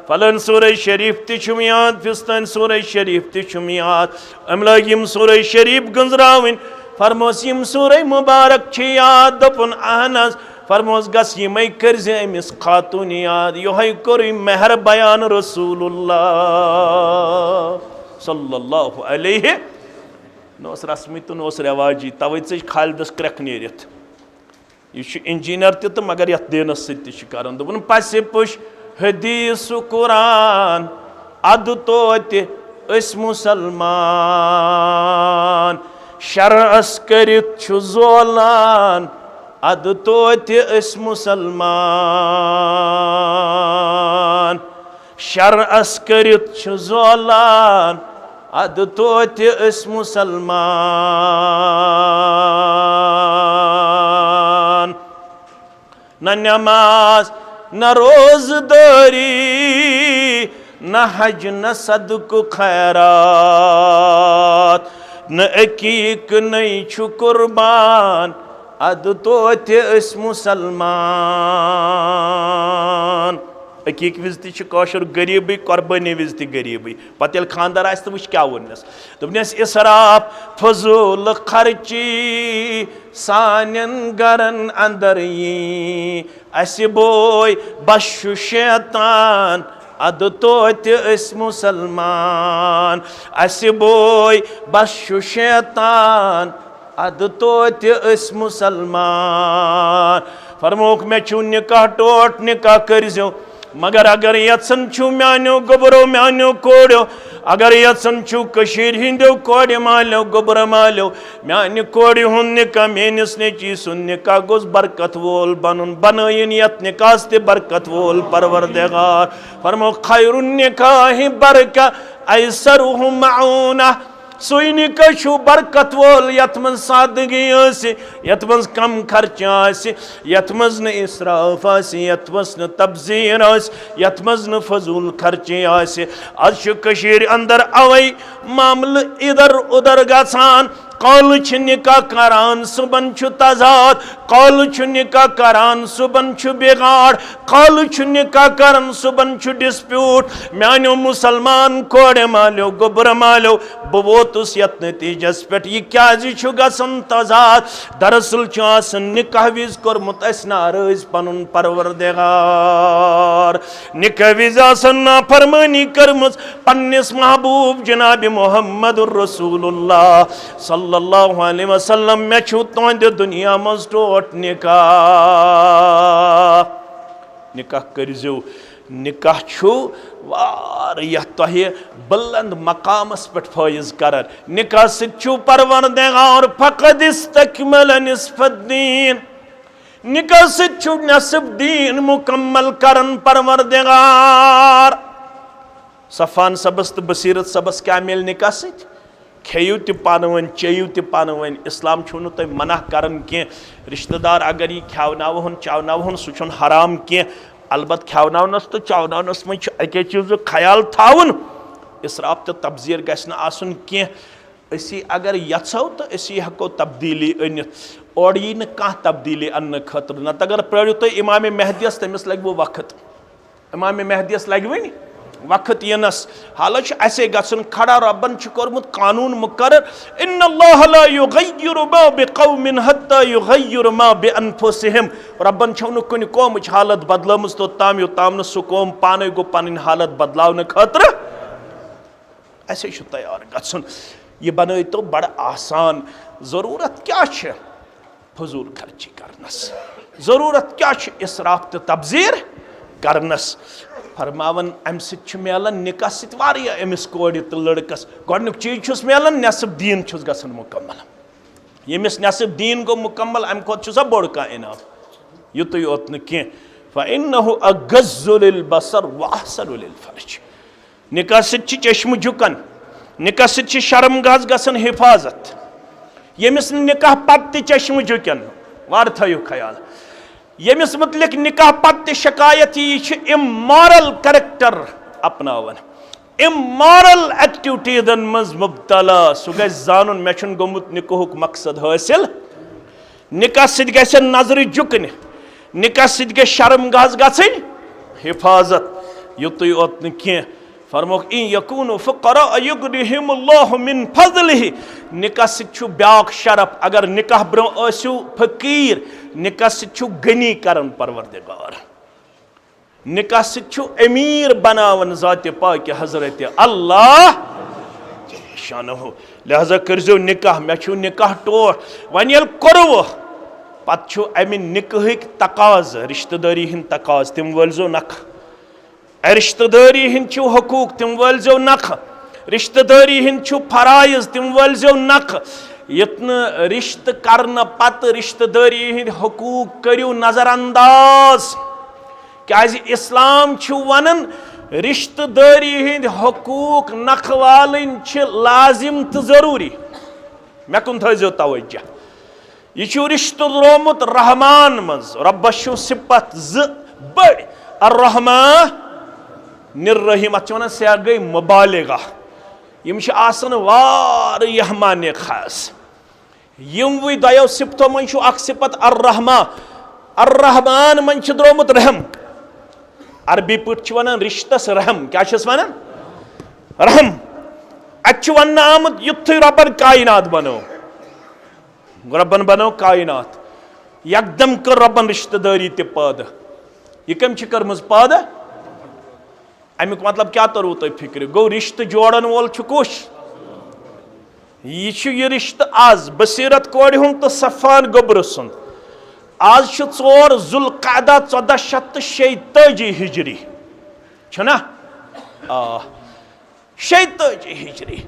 फलन सूरह शरीफ तुम याद फिस्तन सूरह शरीफ तुम याद अम लगिम सूरह शरीफ गंजरावन फरमोस यम सूरह मुबारक याद दोपन अहनस फरमोस गस यमे करजे अमिस खातून याद योहै कोर महर बयान रसूलुल्लाह सल्लल्लाहु अलैहि नोस रस्मी तो नोस रवाजी तवे च खालिदस क्रक नेरित यह इंजीनियर तो मगर यथ दीनस सत्न दोपन पस पुश हदीस कुरान अद तोत मुसलमान शरअस करित जोलान अद तोत मुसलमान शरअस करित जोलान अद तोत मुसलमान न नमाज न रोजदारी न हज न सदक खैरात न अकीक नहीं छु कुर्बान अद तोत मुसलमान अकीक विज तशर गरीबी कुर्बानी विज गरीबी पत ये खानदार आ तो वो क्या वनस दोपनस इसराफ फजूल खर्ची सानन गरन अंदर यी अस बोय बशु शैतान अद तोत मुसलमान अस बोय बशु शैतान अद तोत मुसलमान फरमोक मे छु निकाह टोट निकाह करजो मगर अगर यत्सन छु म्यानो गोबरो म्यानो कोड़ो अगर यत्सन छु कशीर हिंदो कोड़े मालो गोबर मालो म्यान कोड़े हुन निकाह मेनिस नेची सुन निकाह गोस बरकत वोल बनन बनायन यत निकाह ते बरकत वोल परवरदिगार फरमो खैरुन निकाह बरका ऐसरुहु मऊना सोई निकाह छु बरकत वोल यत मन सादगी आसे यत मन कम खर्च आसे यत मन न इसराफ आसे यत मन न तब्जीर आसे यत मन न फजूल खर्च आसे आज कशीर अंदर अवै मामल इधर उधर गसान कल निकाह करान सुबन तजाद कल छु निकाह करान सुबन छु बिगाड़ कल छु निकाह करान सुबन छु डिस्प्यूट म्यानो मुसलमान कोड़े मालो गोबर मालो बह वोतुस यत नतीजस पे यह क्या छु गसन तजाद दरअसल छु आसन निकाह विज कोरमुत अस नाराज पनुन परवरदिगार निकाह विज आसन नाफरमानी करमज पन्निस महबूब जनाब मुहम्मदुर रसूलुल्लाह सल्लल्लाहु अलैहि वसल्लम मे छु तुंद दुनिया मज टोट निकाह करजो निकाह छु वारिया तोहे बुलंद मकामस पे फैज करन निकाह सिछु परवरदिगार फकद इस्तकमल निस्फद्दीन निकाह सिछु नस्फ दीन मुकम्मल करन परवरदिगार सफान सबस तो बसीरत सबस क्या मिल निकाह सिच खेयु त पानवन चेयु त पानवन इस्लाम छु तुम मना करन के रिश्तेदार अगर यह खेवनावन चावनावन सह हराम के अलबत् खेवनावनस तो चावनावनस मज अके चीज़ ख्याल थावन इसराफ तो तब्जीर गसन आसन के अगर यछो तो हेको तब्दीली अनित और यी न कह तब्दीली अन्न खतर नत अगर प्रो तुम इमाम मेहदियस तमिस लग वक्त इमाम मेहदियस लग वन वक्त यनस हालांकि ऐसे गसन खड़ा रब्बन कोरमुत कानून मुकर्रर इन्नल्लाह ला युगय्यिरु मा बिकौमिन हत्ता युगय्यिरु मा बिअनफुसिहिम रब्बन छौ न कुन कौमच हालत बदलमज तो ताम योताम न सु कौम पाने गो पन हालत बदलावन खतर ऐसे तैयार गसन यह बन तो बड़ आसान जरूरत क्या है फजूल खर्ची करनस जरूरत क्या है इसराफ तो तब्जीर करनस फरमावन अम मिलान निकाह सत्या अमिस कोड़ तो लड़कस गोडनुक चीज मिलान नेसफ दीन गसन मुकम्मल यमिस नेसफ दीन गो मुकम्मल अम खुद सा बोड़ कह इनाम युत योत न फ़इन्नहु अगज़्ज़ु लिलबसर व अहसनु लिलफर्ज निकाह सत्य चश्म झुकन निकाह सत्य शर्मगाह गसन हिफाजत यमिस निकाह पत्त चश्म झुकन वार थयो ख्याल यमिस मुतलिक निकाह पत्त शिकायत यह इमोरल करैक्टर अपनावन इमोरल एक्टिविटीजन मज मुबतला सह गज जानन मे छुन गोमुत निकाहुक मकसद हासिल निकाह सत्य गस नजर झुकन निकाह सत्य गस शर्मगाह गसन हिफाजत युत योत न फरमोक इन यकूनु फुकरा युगनिहिमुल्लाहु मिन फज़लिहि निकाह सत्य ब्याक शरफ अगर निकाह ब्रो आसु फकीर निकाह सत्य गनी करन परवरदिगार निकाह सत्य अमीर बनावन ज़ात पाक हजरत अल्लाह शानहु लिहाजा करजो निकाह मे छु निकाह टोट वन यल करव पत छु अमि निकाहिक तकाज रिश्तेदारी हिंद तकाज तिम वलजो नख रिश्तेदारी हिंद हकूक तिम वलजो नख रिश्तेदारी हिंद फराइज तिम वलजो नख यतन रिश्त करने पत रिश्तेदारी हिंद हकूक करियो नजरअंदाज क्या इस्लाम वनन रिश्तेदारी हिंद हकूक नख वालन लाजिम तो जरूरी मे कुन थो तवज्जो यह रिश्त रोमुत रहमान मज रब्बस सिफत बड़ अर्रहमान निर्रहीम अत वन सह गई मुबालिगा यम वारियाह माने खास यमवे दयो सिफतो मन सिफत अर्रहमान मन द्रोमुत रहम अरबी पे वन रिश्तस रहम क्या वन रहम अत वन आमुत युथ रबन कायनात बनो रबन बनो कायनात यकदम कर रबन रिश्तेदारी तद यह कम कर्म पद अमुक मतलब क्या तरो तुम फिक्र गो रिश्त जोड़न वोल कुश यह रिश्त आज बसीरत कोड़ हुंद तो सफान गोबर सुंद आज 4 ज़ुल्क़अदा 1486 हिजरी छना 86 हिजरी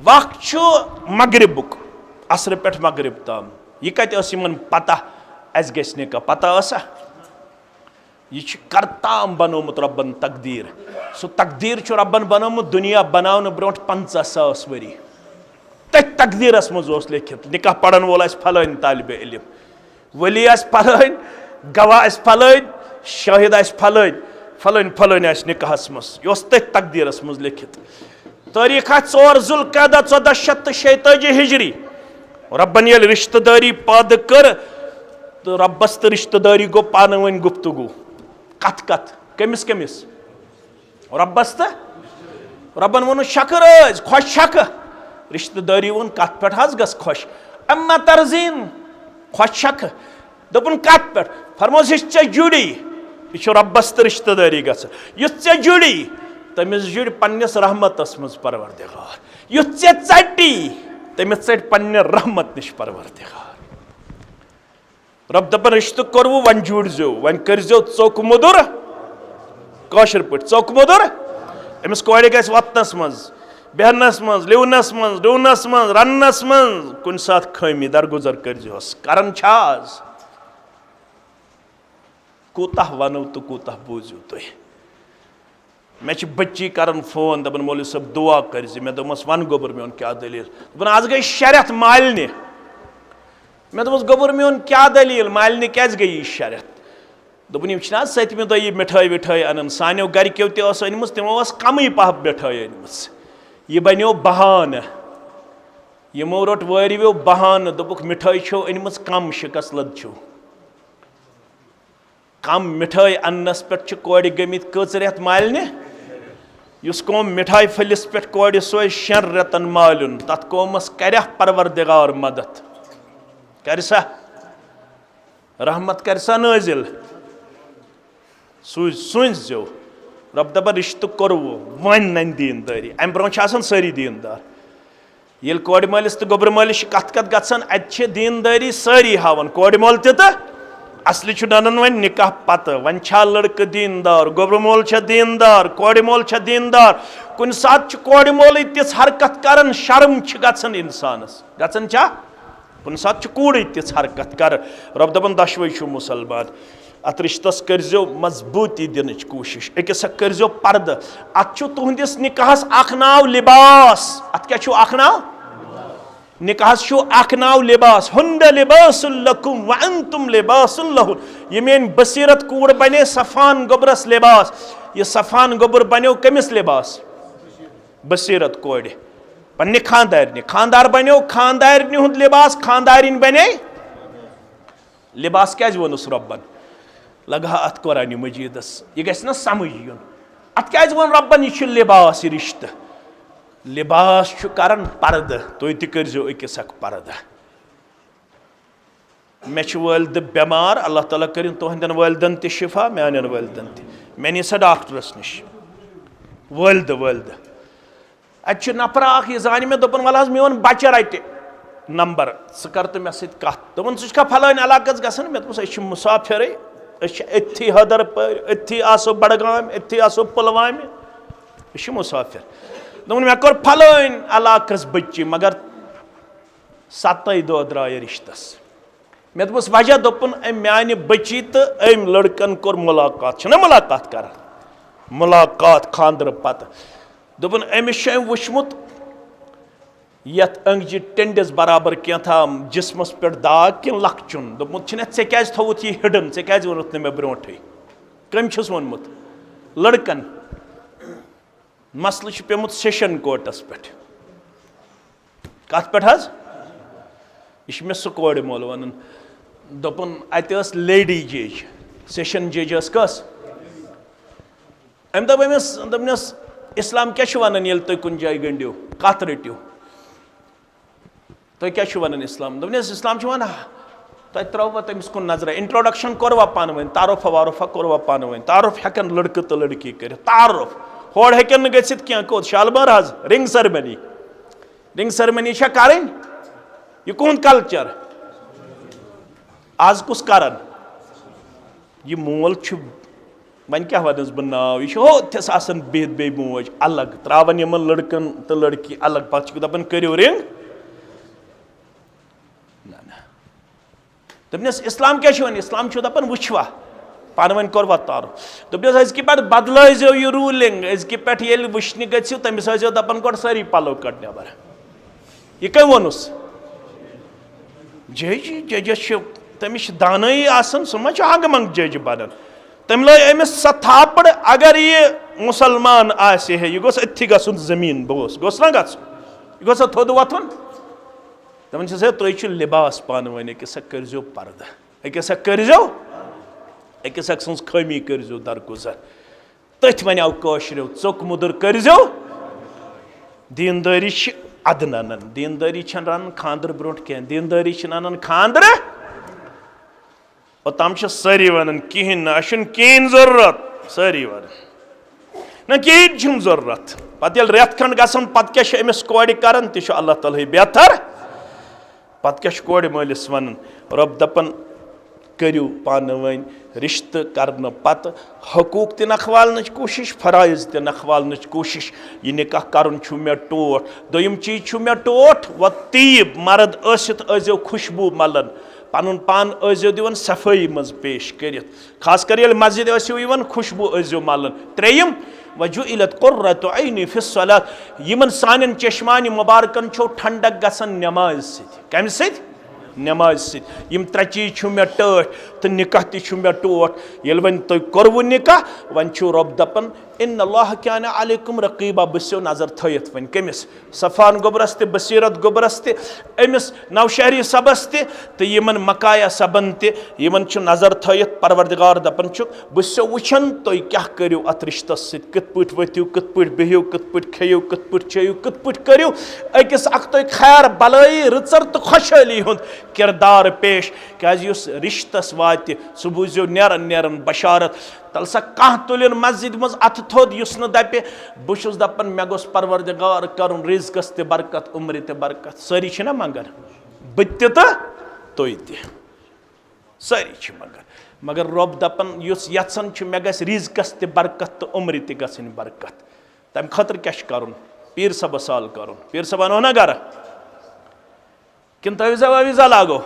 वक्त मगरिबुक असर पे मगरिब ताम यह कत पता अस गि का पता यह करताम बनोमुत रब्बन तकदीर सो तकदीर रब्बन बनोमुत दुनिया बनाने ब्रो 50,000 वरी तथ तकदीरस मज लिखित निकाह पढ़न वोल फलान तालिब इल्म वली फलान गवाह फलान शाहिद फलान फलान फलान निकाहस मज यह तथ तकदीरस मज लिखित तारीख 4 ज़ुल्क़अदा 1486 हिजरी रब्बन ये रिश्तेदारी पद कर तो रब्बस तो रिश्तेदारी गो पान वन गुफ्तगू कत कत कमिस कमिस रब्बस तो रबन वो शक खुश शक रिश्तेदारी वन कत पे गस खुश अम्मा तरजीन खुश शक दोपन कत पे फरमोस ये जुड़ी यह रब्बस तो रिश्तेदारी गे जुड़ी तमिस जुड़ पन्नस रहमतस मज परवरदिगार युथ टी तमिस चट पन्ने रहमत निश परवरदिगार रब दपन रिश्त करवु वन जुड़जो वन करजो चौक मुदुर कौशर पे चौक मुदुर अमिस कोड़ ग वतनस मज बेहनस मज लिवनस मज डूनस मज रन्नस मज कुन साथ खमी दरगुजर करजोस करन छाज कूता वनो तो कूता बूझो तुम मे बच्ची कर फोन दपन मौलवी सब दुआ कर मे दोपस वन गोबर मोन क्या दलील दोपन आज गई 6 रेत मालने मे दोपस गोबर मोन क्या दलील मालने क्या गई 6 रेत दोपन यम सतमी दह यह मिठाई विठाई अन सानो गरक्यों तम तमो कम पह मिठाई अनम यह बनो बहान यमो रोट वारियो बहान दोपुक मिठाई छो अनम कम शिकस लद छो कम मिठाई अन्नस पे कोड़ गमित कच रेत मालने युस कौम मिठाई फलिस पे कोड़ सो 6 रेतन मालुन तथ कौमस कर परवरदिगार मदद कर सा रहमत कर सा नाजिल सुजो रब दपन रिश्त करवु वन नन दीनदारी अम ब्रोह सारी दीनदार ये कोड़ मालिस तो गोबर मालिस कत कत गसान अत दीनदारी सारी हावन कोड़ मोल तो असली ननन वन निकाह पत वन लड़क दीनदार गोबर मोल दीनदार कोड़ मोल दीनदार कुन सात कोड़ मोल तिस हरकत कर शर्म गसन इंसानस गसन कुन सात कूड़ तिस हरकत कर रब दपन दशवे मुसलमान अत रिश्तस करजो मजबूती दिन कोशिश अकिस करजो पर्द अत तुहदिस निकाहस अख नाव लिबास अत क्या अख नाव निकाहस अख नाव लिबास हुंद लिबासुल लकुम व अंतुम लिबासुल लहुन ये मेन बसीरत कूड़ बने सफान गोबरस लिबास ये सफान गोबर बनो कमिस लिबास बसीरत कोड़ पन्ने खानदार बनो खानदारनि हुंद लिबास खानदारिन बने लिबास क्या वनुस रब्बन लगा अत कुरान मजीदस यह गि समझ युन अत क्या वन रब्बन यह लिबास रिश्त लिबास करन पर्द तुम तर्जो अकिस पर्द मे वालिद बेमार अल्लाह ताला करिन तुहंदन वालिदन त शिफा मान वालिदन त मे नी सा डॉक्टरस निश वालिद अत नफर यह जान मे दोपन वल मोन बच्चे रटे नंबर सह कर तो मे सत कत दोपन सह फलान इलाकस गसन मे दोपस मुसाफिर अथी हदर अथी आसो बड़गाम अथी आसो पुलवाम मुसाफिर दोपन मे कोर फलान इलाकस बच्ची मगर 7 दह द्राय रिश्तस मे दोपस वजह दोपन मान बच्ची तो अम लड़कन कोर मुलाकात मुलाकात कर मुलाकात खानदर पत दोपन अमिस वुचमुत यथ अंगजि टेंडिस बराबर क्या जिस्मस पे दाग कि लक्चुन दोपमुत ऐ क्या थोत यह हिडन ऐ क्या वोनुत मे ब्रोठे कम वोनमुत लड़कन मसल पेमुत सेशन कोर्टस पे कत पे यह मे सह कोड़ मोल वन दोपन अत लेडी जज सेशन जज कस अम दपनस इस्लाम क्या वन ये तुम कुन जाय गंडियो कत रटियो तुम क्या वन इस्लाम दपनस इस्लाम वन तुम त्रो तमिस कुन नजर इंट्रोडक्शन कोरवा पान वन तारुफ वारुफा कोरवा पान वन तारुफ हेकन लड़के तो लड़की कर तारुफ होड़ हेकन गसित क्या कोत शालमार हज रिंग सेरेमनी करें यह कुन कल्चर आज कुस करन यह मोल वन क्या वनस बह नाव यह होथस आसन बिहत बे मोज अलग त्रावन यमन लड़कन तो लड़की अलग पे दपन करियो रिंग दपनस इस्लाम क्या वन इस्लाम दपन वुचवा पान वन कोरवा तारुफ दपनस अजकि पे बदलो यह रूलिंग अजकि पे ये वुचन गो तमिस दपन गोड़ सारी पलो कड़ नबर यह कम वोनुस जजस तमिस दानाई आसन सह मा हंग मंग जज बनन तम लो अमिस सा थापड़ अगर यह मुसलमान आसे है यह गोस अथी गसुन जमीन बोस गोस ना गसुन यह गोस थोद वथुन दपन तुम लिबास पान वन कि सा करजो पर्दा अकिस कर्जो अकिस सज खमी कर्जो दरगुजर तथ वनो कशरो चोक मुदुर कर्जो दीनदारी अदन अनन दीनदारी रन खांदर ब्रोट कह दीनदारी अनन खांदर ओतम सारी वन कहें अशन कहें जरूरत सारी वन न कहें जरूरत पे रेत खंड गन पे क्या अमिस कोड़ कर अल्लाह ताला बेहतर पे क्या कोड़ मालिस वन रब दपन करू पान वन रिश्त करने पत हकूक त नखवाल कोशिश फराइज त नखवाल कोशिश यह निकाह कर मे टोट दोम चीज मे टोट व तीब मर्द अजो खुशबू मलन पन पान अजो दिवन सफाई मज पेश कर खास कर मस्जिद खुशबू अजो मलन त्रेयम वजुइलत कुर्रतु ऐनी फिस सलात यमन सानन चश्मान मुबारकन छो ठंडक गसन नमाज सत कम सत नमाज सत यम त्रे चीज मे टट तो निकाह ति मे टोट ये वन तुम कर्व निकाह वन छो रब दपन इन अल्लाह कान अलैकुम रकीबा बसो नजर थयत वन कमिस सफान गोबरस त बसीरत गोबरस त अमिस नौशहरी सबस त यमन मकाया सबन त यमन छ नजर थयत परवरदिगार दपन छ बसो वचन तुम क्या करियो अत रिश्तस सत कत पट वतियो कत पट बेहियो कत पट खयो कत पट चयो कत पट करियो अकिस अख तुम खैर भलाई रचर तो खुशहाली हुंद किरदार पेश क्या रिश्तस वात सह बूझो नेरन नेरन बशारत तल सा कह तुलिन मस्जिद मज अथ थोद न दपे बहुत दपान मे गोस परवरदिगार कर रिजकस त बरकत उम्र त बरकत सारी ना मंगन बह तुई सारी मंगन मगर रब दपान यसान मे गस रिजकस त बरकत तो उम्र त गन बरकत तम खतर क्या कर पीर सब साल कर पीर सब अनो ना गर किन तवीज़ा ववीज़ा लागो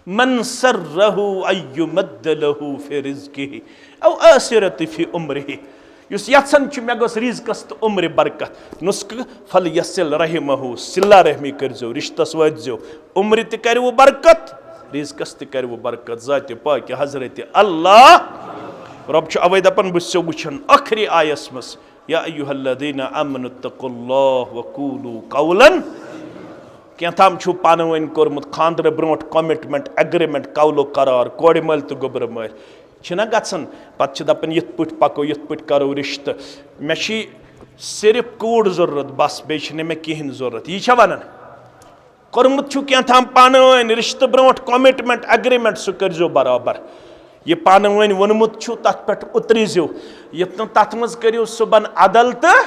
मन सर्रहु अय्युमद्द लहु फी रिज़्क़िही औ आसिरति फी उम्रिही युस यत्सन मे गोस रिज़्क़स तो उम्र बरकत नुस्क फल यसिल रहिमहु सिल्ला रहमी करजो रिश्तस वाजो उम्र त करवो बरकत रिज़्क़स त करवो बरकत ज़ात पाक हज़रत अल्लाह रब छ अवै दपन बसो वुछन आखिरी आयस मस या अय्युहल्लज़ीना आमनु तक़ुल्लाह व क़ूलू क़ौलन क्या छो पान वन कोर्मुत खांदर ब्रोट कमिटमेंट एग्रीमेंट कौलो करार कोड़ मल तो गोबर मल गन पे दपान ये पको ये करो रिश्त मे सिर्फ कूड़ जरूरत बस बे मे कहें जरूरत यह वन कोर्मुत क्या पान वन रिश्त ब्रोट कमिटमेंट एग्रीमेंट सह करो बराबर यह पान वन वोनमुत तथ पे उतरीजो ये तथ मज करो सुबन अदल तो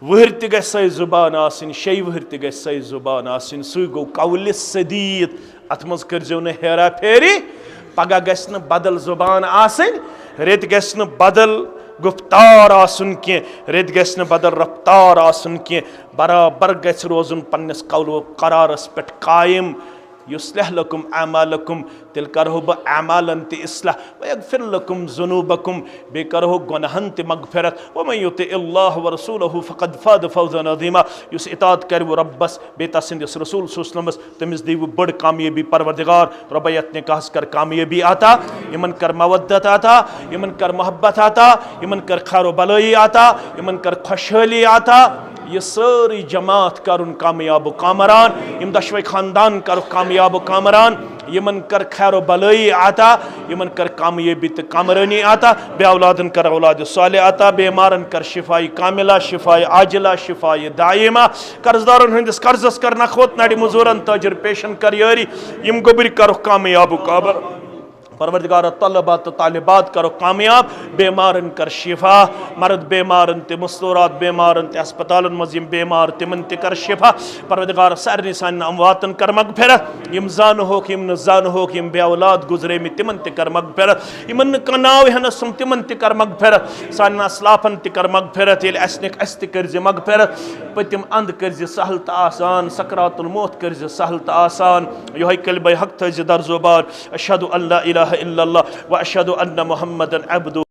वहर त गई सही जुबान आसिन शे वहर त गई सही जुबान आसिन सह गो कौल सदीद अत मज करजो न हेरा फेरी पगह गस न बदल जुबान आसिन रेत गस न बदल गुफ्तार आसुन की रेत गस न बदल रफ्तार आसुन की बराबर गस रोजुन पन्नस कौल करारस पे कायम युस्लह लकुम अमालकुम तिल करहो ब अमालन ति इस्लाह व यगफिर लकुम जुनूबकुम बे करहो गुनाहन ति मगफिरत व मन युति अल्लाह व रसूलहु फक़द फाद फौज़न अज़ीमा युस इताअत कर वो रब्बस बेता सिंदस रसूल सुसलमस तमिस दीव बड़ कामयाबी परवरदिगार रबयत ने कहस कर कामयाबी आता यमन कर मवद्दत आता यमन कर मोहब्बत आता यमन कर खैर भलाई आता यमन कर खुशहाली आता ये सारी जमात कर कामयाब कामरान यम दशवे खानदान कर कामयाब कामरान यमन कर खैर भलाई आता यमन कर कामयाबी तो कामरानी आता बे औलादन कर औलाद साले आता बेमारन कर शिफाई कामिला शिफाई आजिला शिफाई दायमा कर्जदारन हंदिस कर्जस कर नखोत नड़ी मजूरन ताजर पेशन कर यारी यम गोबर कर कामयाब काबर परवरदिगार तलबात तालिबात करो कामयाब बेमारन कर शिफा मर्द बेमारन ते मस्तूरात बेमारन ते अस्पतालन मज यम बेमार तिमन ते कर शिफा परवरदिगार सारनी सान अमवातन कर मगफिरत यम जान होक यम न जान होक यम बे औलाद गुजरे में तिमन ते कर मगफिरत यमन कनाव हनसम तिमन ते कर मगफिरत सान असलाफन ते कर मगफिरत येल असनिक अस्ति कर ज मगफिरत पतिम अंद कर ज सहल त आसान सकरातुल मौत कर ज सहल त आसान योhay कलबे हक थ ज दर जुबान अशहदु अल्ला इलाहा इल्लल्लाह व अशहदु अन्न मुहम्मदन अब्दु